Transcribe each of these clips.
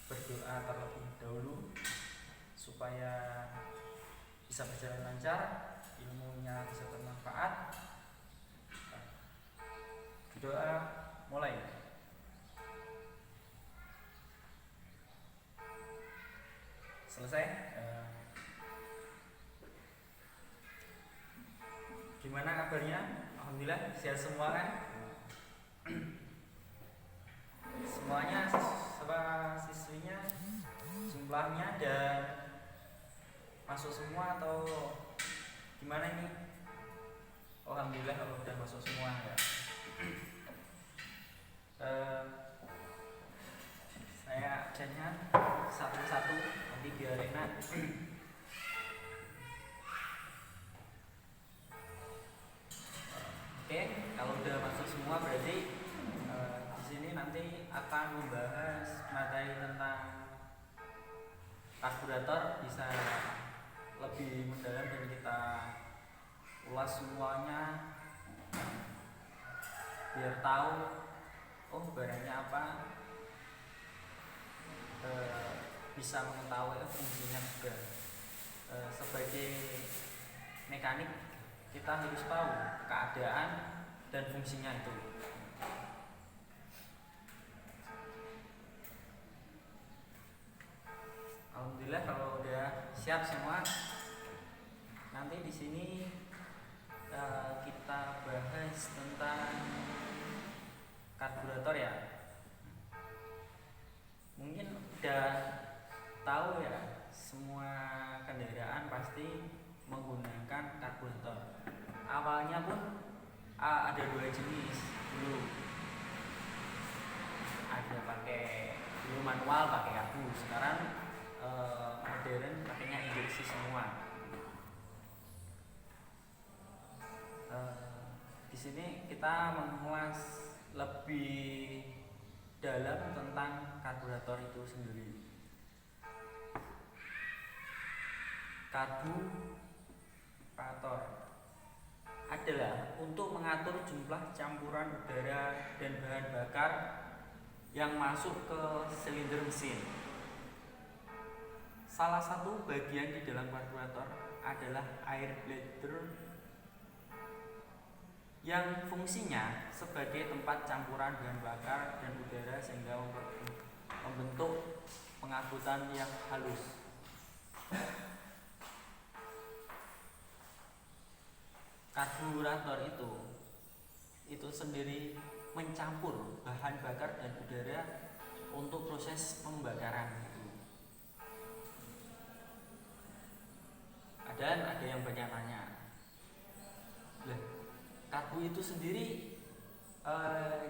berdoa terlebih dahulu supaya bisa berjalan lancar, ilmunya bisa bermanfaat. Doa mulai. Selesai. Gimana kabarnya? Alhamdulillah sehat semua kan? Semuanya siswinya jumlahnya dan masuk semua atau gimana ini? Alhamdulillah kalau udah masuk semua ya. Saya absennya satu-satu nanti biar enak. Oke, kalau udah masuk semua berarti di sini nanti akan membahas materi tentang karburator, bisa lebih mendalam dan kita ulas semuanya biar tahu barangnya apa, bisa mengetahui fungsinya juga. Sebagai mekanik kita harus tahu keadaan dan fungsinya itu. Alhamdulillah kalau udah siap semua. Nanti di sini kita bahas tentang karburator ya. Mungkin udah tahu ya, semua kendaraan pasti menggunakan karburator. Awalnya pun ada dua jenis dulu. Ada dulu manual pakai karbu, sekarang modern pakainya injeksi semua. Di sini kita mengulas lebih dalam tentang karburator itu sendiri. Karburator adalah untuk mengatur jumlah campuran udara dan bahan bakar yang masuk ke silinder mesin. Salah satu bagian di dalam karburator adalah air bladder yang fungsinya sebagai tempat campuran bahan bakar dan udara sehingga membentuk pengangkutan yang halus. Karburator itu sendiri mencampur bahan bakar dan udara untuk proses pembakaran. Dan ada yang banyak tanya, karbu itu sendiri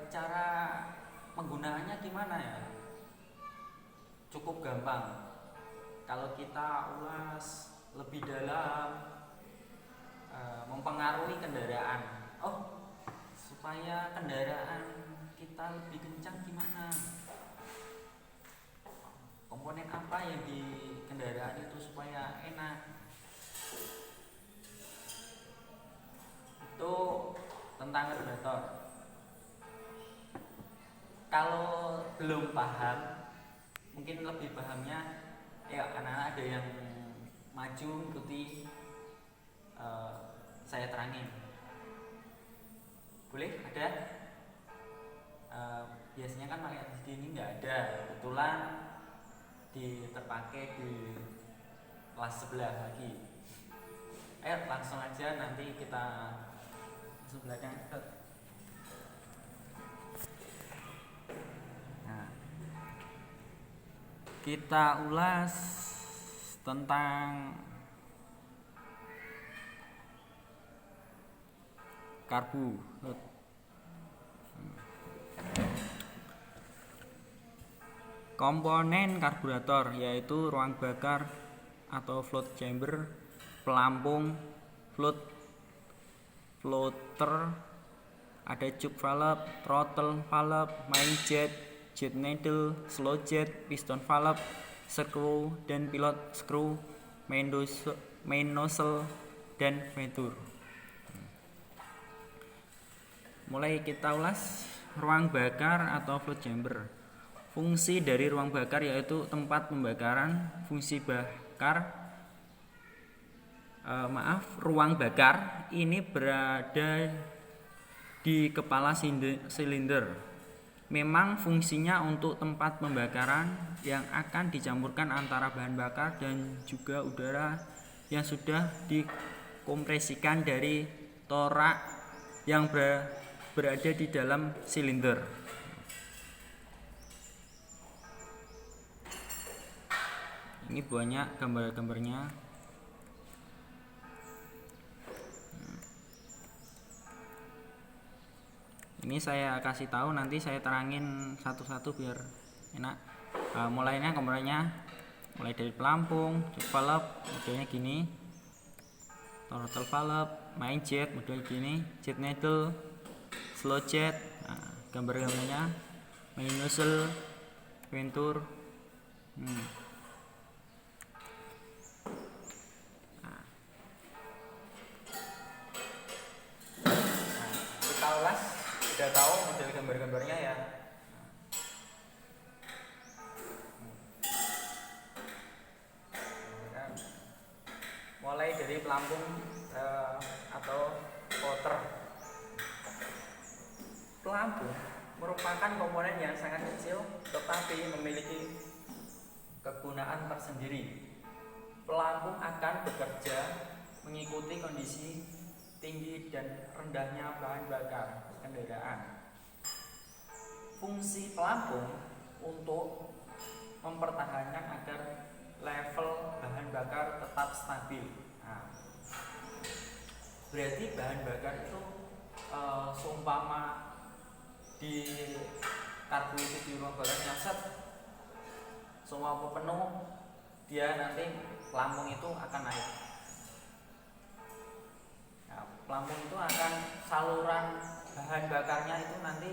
cara penggunaannya gimana ya? Cukup gampang. Kalau kita ulas lebih dalam, mempengaruhi kendaraan. Supaya kendaraan kita lebih kencang gimana? Komponen apa yang di kendaraan itu supaya enak? Itu tentang karburator. Kalau belum paham, mungkin lebih pahamnya anak-anak ada yang maju ikuti saya terangin. Boleh? Ada? Biasanya kan pakai di sini nggak ada, kebetulan terpakai di kelas sebelah lagi. Langsung aja nanti kita sebelahnya. Nah, kita ulas tentang karbu. Komponen karburator yaitu ruang bakar atau float chamber, pelampung, floater, ada tube valve, throttle valve, main jet, jet needle, slow jet, piston valve, screw dan pilot screw, main nozzle dan venture. Mulai kita ulas ruang bakar atau float chamber. Fungsi dari ruang bakar yaitu tempat pembakaran. Fungsi bakar ruang bakar ini berada di kepala silinder. Memang fungsinya untuk tempat pembakaran yang akan dicampurkan antara bahan bakar dan juga udara yang sudah dikompresikan dari torak yang berada di dalam silinder. Ini banyak gambar-gambarnya. Ini saya kasih tahu, nanti saya terangin satu-satu biar enak. Mulainya gambarnya mulai dari pelampung, tube valve modelnya gini, throttle valve, main jet model gini, jet needle, slow jet. Gambar-gambarnya main nozzle, venture. Kita ulas, udah tahu model gambar-gambarnya ya. Mulai dari pelampung atau outer. Pelampung merupakan komponen yang sangat kecil tetapi memiliki kegunaan tersendiri. Pelampung akan bekerja mengikuti kondisi tinggi dan rendahnya bahan bakar kendaraan. Fungsi pelampung untuk mempertahankan agar level bahan bakar tetap stabil. Berarti bahan bakar itu seumpama di karbu itu di ruang bakar nyaset, seumpama penuh, dia nanti pelampung itu akan naik. Pelampung itu akan saluran bahan bakarnya itu nanti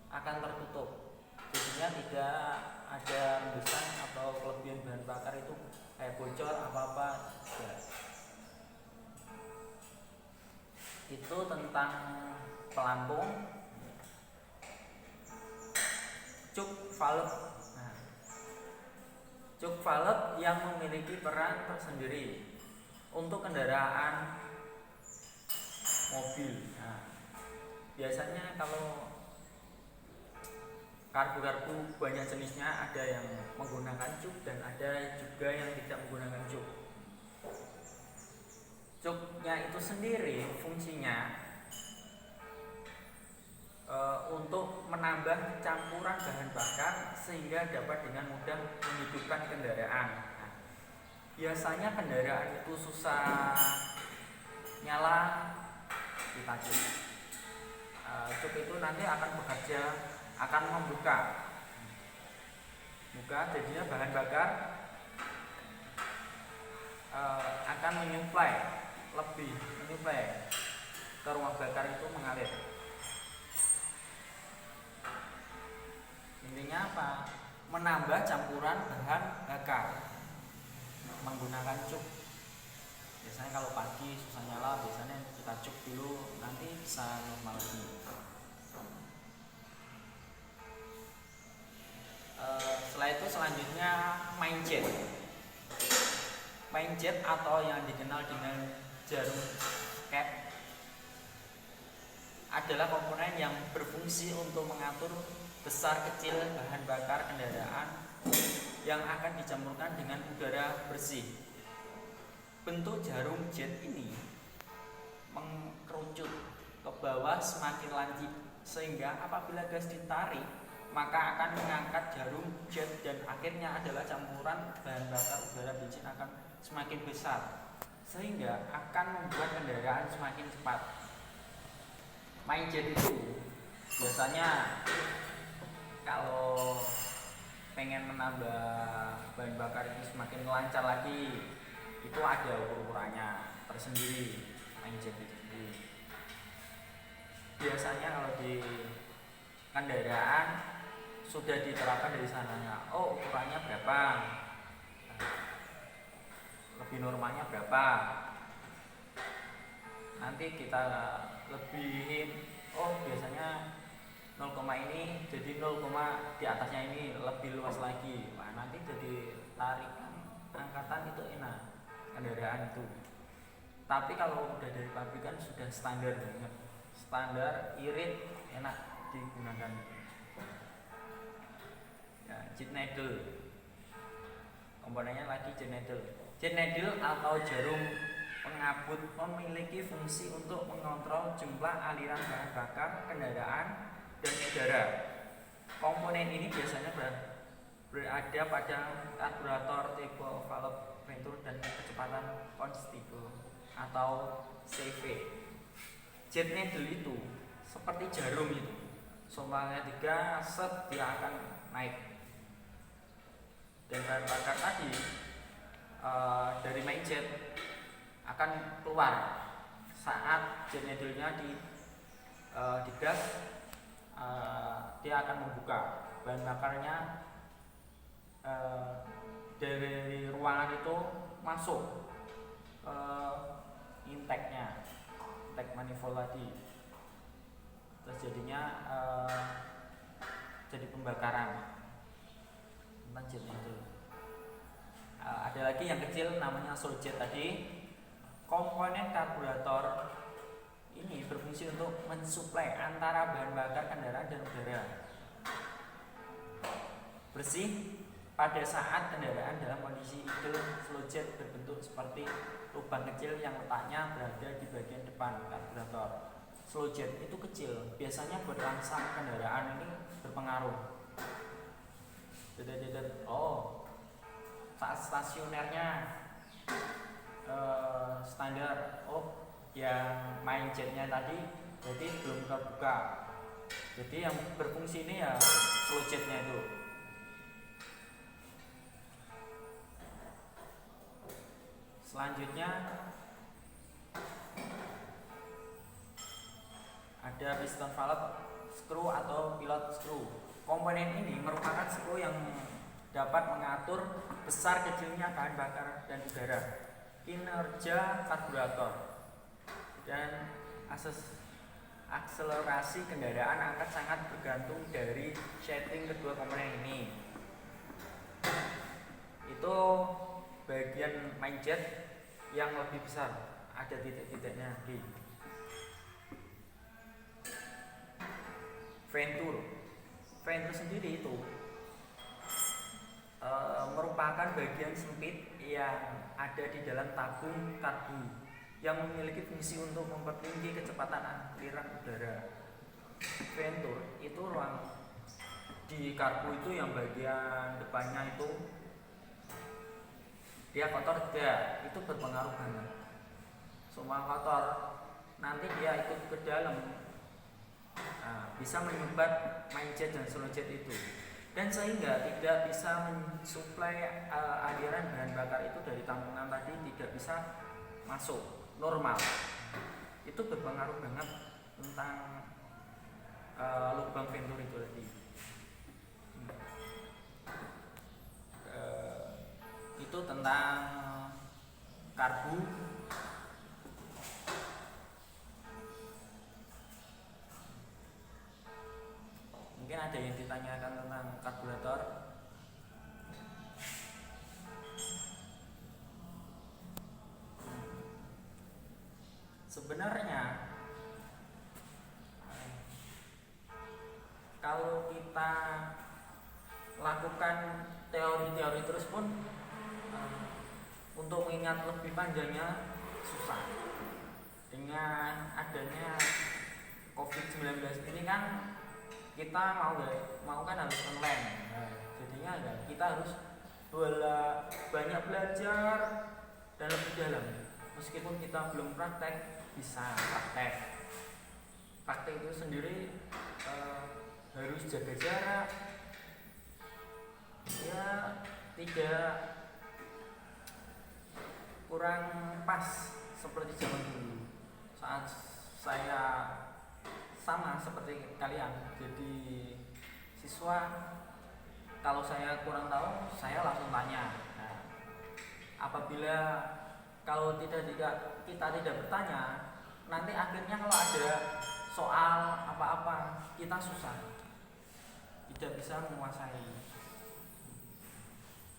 akan tertutup, jadinya tidak ada rembesan atau kelebihan bahan bakar itu kayak bocor apa-apa ya. Itu tentang pelampung. Cuk valve. Cuk valve yang memiliki peran tersendiri untuk kendaraan mobil. Biasanya kalau karbu-karbu banyak jenisnya, ada yang menggunakan cuk dan ada juga yang tidak menggunakan cuk. Cuknya itu sendiri fungsinya untuk menambah campuran bahan bakar sehingga dapat dengan mudah menghidupkan kendaraan. Biasanya kendaraan itu susah nyala, kita cuk. Cuk itu nanti akan bekerja, akan membuka, jadinya bahan bakar akan menyuplai ke ruang bakar itu mengalir. Intinya apa? Menambah campuran bahan bakar menggunakan cuk. Biasanya kalau pagi susah nyala, biasanya kita cuk dulu, nanti bisa normal lagi. Setelah itu selanjutnya main jet. Main jet atau yang dikenal dengan jarum cap adalah komponen yang berfungsi untuk mengatur besar kecil bahan bakar kendaraan yang akan dicampurkan dengan udara bersih. Bentuk jarum jet ini mengkerucut ke bawah semakin lancip, sehingga apabila gas ditarik maka akan mengangkat jarum jet dan akhirnya adalah campuran bahan bakar udara bensin akan semakin besar, sehingga akan membuat kendaraan semakin cepat. Main jet itu biasanya kalau pengen menambah bahan bakar itu semakin lancar lagi, itu ada ukurannya tersendiri main jet itu sendiri. Biasanya kalau di kendaraan sudah diterapkan dari sananya, ukurannya berapa, lebih normalnya berapa, nanti kita lebihin, biasanya 0, ini jadi 0, di atasnya ini lebih luas lagi. Wah, nanti jadi tarikan angkatan itu enak kendaraan itu. Tapi kalau udah dari pabrik kan sudah standar banget, standar irit, enak digunakan. Ya, jet needle, komponennya lagi jet needle. Jet needle atau jarum pengabut memiliki fungsi untuk mengontrol jumlah aliran bahan bakar kendaraan dan udara. Komponen ini biasanya berada pada karburator tipe valve Venturi dan kecepatan konstable atau CV. Jet needle itu seperti jarum itu, sumpahnya 3 set dia akan naik. Dan bahan bakar tadi dari main jet akan keluar saat jet needle-nya digas. Dia akan membuka bahan bakarnya dari ruangan itu masuk ke intake-nya, intake manifold tadi, terus jadinya jadi pembakaran tentang jet needle. Ada lagi yang kecil namanya slow jet tadi. Komponen karburator ini berfungsi untuk mensuplai antara bahan bakar kendaraan dan udara bersih pada saat kendaraan dalam kondisi idle. Slow jet berbentuk seperti lubang kecil yang letaknya berada di bagian depan karburator. Slow jet itu kecil, biasanya buat rangsang kendaraan ini berpengaruh. Oh, saat stasionernya standar, oh yang main jetnya tadi jadi belum terbuka, jadi yang berfungsi ini ya slow jetnya itu. Selanjutnya ada piston valve screw atau pilot screw. Komponen ini merupakan screw yang dapat mengatur besar kecilnya bahan bakar dan udara, kinerja karburator, dan akselerasi kendaraan akan sangat bergantung dari setting kedua komponen ini. Itu bagian main jet yang lebih besar, ada titik-titiknya di Venturi sendiri itu merupakan bagian sempit yang ada di dalam tabung karbu yang memiliki fungsi untuk mempertinggi kecepatan aliran udara. Venturi itu ruang di karbu itu yang bagian depannya itu dia kotor tidak, itu berpengaruh banget. Semua kotor nanti dia ikut ke dalam, bisa menyumbat main jet dan slow jet itu, dan sehingga tidak bisa mensuplai aliran bahan bakar itu dari tampungan tadi, tidak bisa masuk normal. Itu berpengaruh banget tentang lubang Venturi itu tadi. Itu tentang karbu. Mungkin ada yang ditanyakan tentang karburator. Sebenarnya kalau kita lakukan teori-teori terus pun untuk mengingat lebih panjangnya susah. Dengan adanya COVID-19 ini kan kita mau kan harus online, jadinya kita harus banyak belajar dan lebih dalam. Meskipun kita belum praktek, bisa praktek itu sendiri harus jaga jarak, ya tidak kurang pas seperti zaman dulu saat saya sama seperti kalian jadi siswa. Kalau saya kurang tahu, saya langsung tanya. Apabila kalau kita tidak bertanya, nanti akhirnya kalau ada soal apa-apa kita susah, tidak bisa menguasai.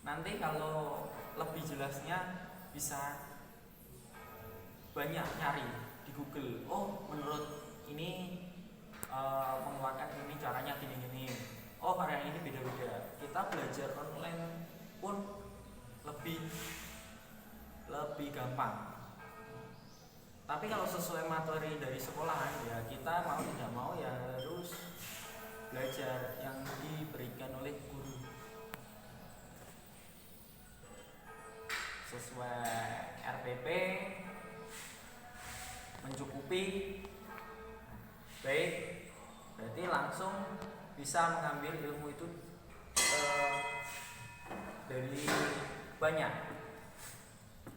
Nanti kalau lebih jelasnya bisa banyak nyari di Google. Oh, menurut ini mengeluarkan ini caranya gini-gini. Oh, varian ini beda-beda. Kita belajar online pun lebih gampang. Tapi kalau sesuai materi dari sekolahan ya kita mau tidak mau ya harus belajar yang diberikan oleh guru sesuai RPP, mencukupi. Baik, berarti langsung bisa mengambil ilmu itu dari banyak,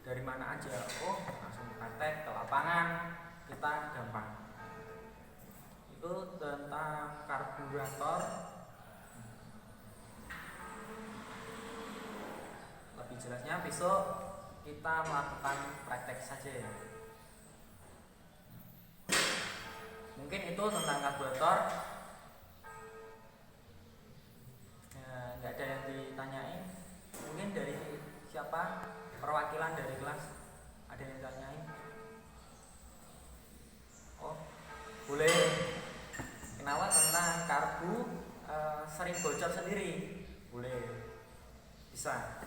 dari mana aja. Oh, langsung praktek ke lapangan, kita gampang. Itu tentang karburator. Lebih jelasnya besok kita melakukan praktek saja ya. Mungkin itu tentang karburator. Nggak ada yang ditanyain. Mungkin dari siapa? Perwakilan dari kelas ada yang ditanyain? Oh, boleh. Kenapa tentang karbu sering bocor sendiri? Boleh, bisa.